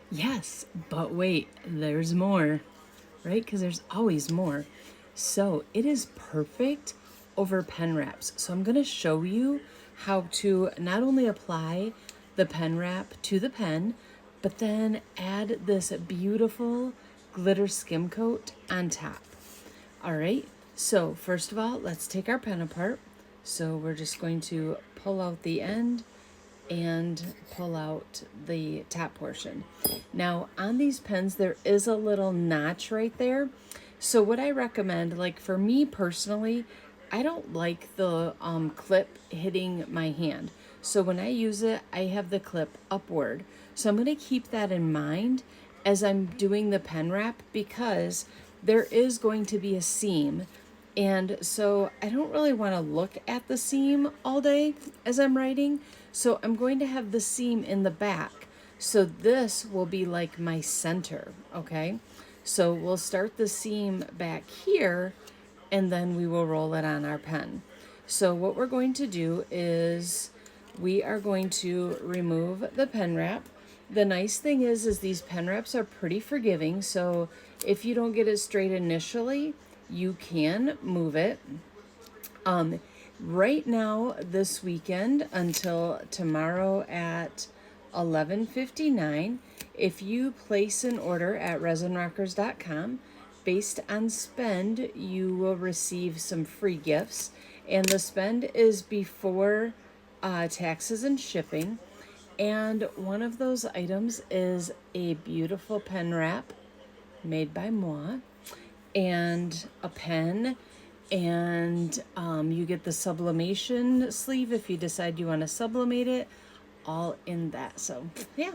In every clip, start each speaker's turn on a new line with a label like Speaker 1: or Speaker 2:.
Speaker 1: Yes, but wait, there's more, right? Because there's always more. So it is perfect over pen wraps. So I'm going to show you how to not only apply the pen wrap to the pen, but then add this beautiful glitter skim coat on top. All right, so first of all, let's take our pen apart. So we're just going to pull out the end and pull out the top portion. Now on these pens, there is a little notch right there. So what I recommend, like for me personally, I don't like the clip hitting my hand. So when I use it, I have the clip upward. So I'm going to keep that in mind as I'm doing the pen wrap because there is going to be a seam. And so I don't really want to look at the seam all day as I'm writing. So I'm going to have the seam in the back. So this will be like my center, okay? So we'll start the seam back here and then we will roll it on our pen. So what we're going to do is we are going to remove the pen wrap. The nice thing is these pen wraps are pretty forgiving. So if you don't get it straight initially, you can move it. Right now, this weekend until tomorrow at 11:59, if you place an order at resinrockers.com, based on spend, you will receive some free gifts. And the spend is before taxes and shipping. And one of those items is a beautiful pen wrap made by moi and a pen, and you get the sublimation sleeve if you decide you want to sublimate it, all in that. So yeah,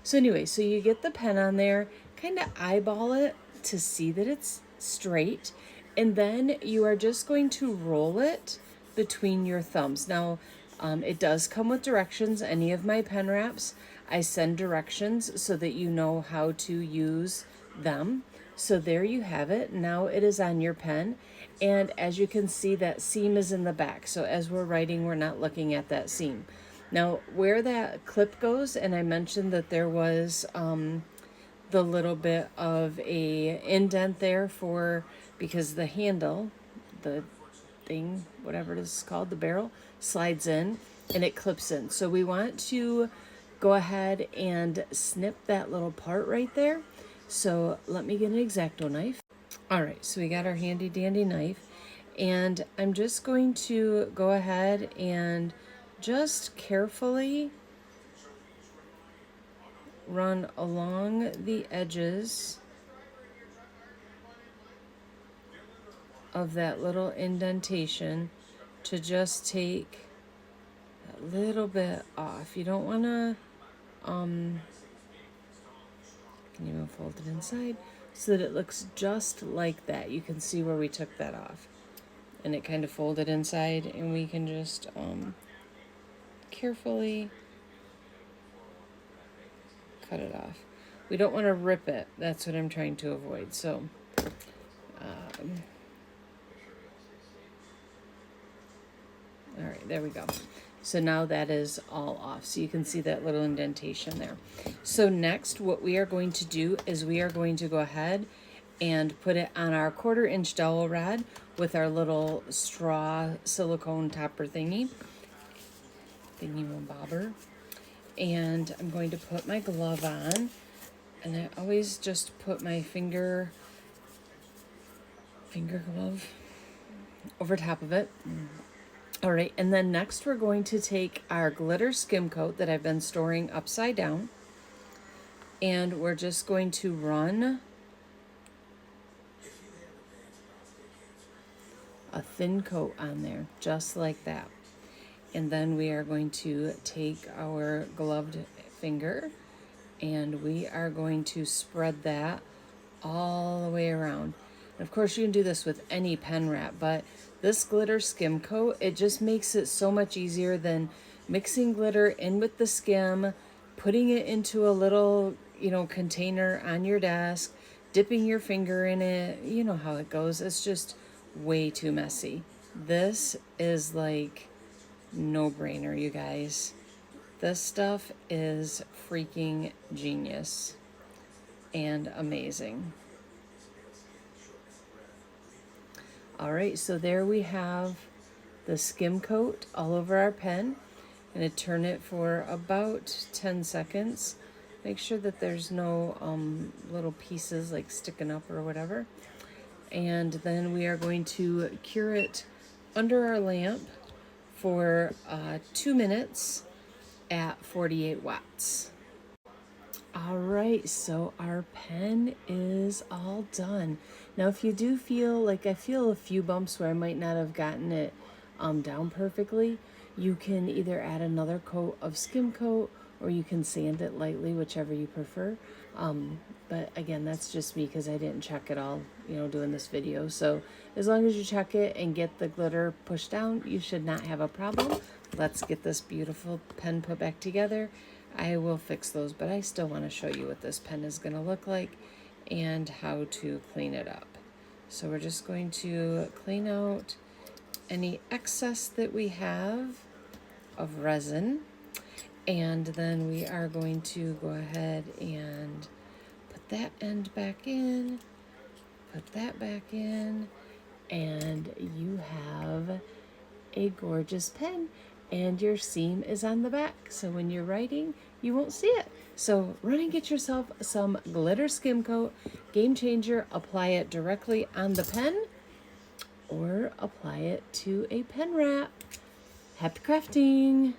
Speaker 1: so anyway, so you get the pen on there, kind of eyeball it to see that it's straight, and then you are just going to roll it between your thumbs. Now it does come with directions. Any of my pen wraps, I send directions so that you know how to use them. So there you have it. Now it is on your pen. And as you can see, that seam is in the back. So as we're writing, we're not looking at that seam. Now where that clip goes, and I mentioned that there was the little bit of a indent there for, because the handle, the thing, whatever it is called, the barrel, slides in and it clips in. So we want to go ahead and snip that little part right there. So let me get an X-Acto knife. All right, so we got our handy dandy knife, and I'm just going to go ahead and just carefully run along the edges of that little indentation to just take a little bit off. You don't want to, can even fold it inside so that it looks just like that. You can see where we took that off. And it kind of folded inside, and we can just carefully cut it off. We don't want to rip it. That's what I'm trying to avoid. So all right, there we go. So now that is all off. So you can see that little indentation there. So next, what we are going to do is we are going to go ahead and put it on our 1/4-inch dowel rod with our little straw silicone topper thingy bobber. And I'm going to put my glove on, and I always just put my finger glove over top of it. All right, and then next we're going to take our glitter skim coat that I've been storing upside down, and we're just going to run a thin coat on there, just like that. And then we are going to take our gloved finger and we are going to spread that all the way around. And of course, you can do this with any pen wrap, but this glitter skim coat, it just makes it so much easier than mixing glitter in with the skim, putting it into a little, container on your desk, dipping your finger in it. You know how it goes. It's just way too messy. This is like no brainer, you guys. This stuff is freaking genius. and amazing. All right, so there we have the skim coat all over our pen. I'm going to turn it for about 10 seconds. Make sure that there's no little pieces like sticking up or whatever. And then we are going to cure it under our lamp for 2 minutes at 48 watts. All right, so our pen is all done. Now, if you do feel like I feel a few bumps where I might not have gotten it down perfectly, you can either add another coat of skim coat or you can sand it lightly, whichever you prefer. But again, that's just me because I didn't check it all, doing this video. So as long as you check it and get the glitter pushed down, you should not have a problem. Let's get this beautiful pen put back together. I will fix those, but I still want to show you what this pen is going to look like and how to clean it up. So we're just going to clean out any excess that we have of resin, and then we are going to go ahead and put that end back in, put that back in, and you have a gorgeous pen, and your seam is on the back, so when you're writing you won't see it. So run and get yourself some glitter skim coat. Game changer. Apply it directly on the pen or apply it to a pen wrap. Happy crafting!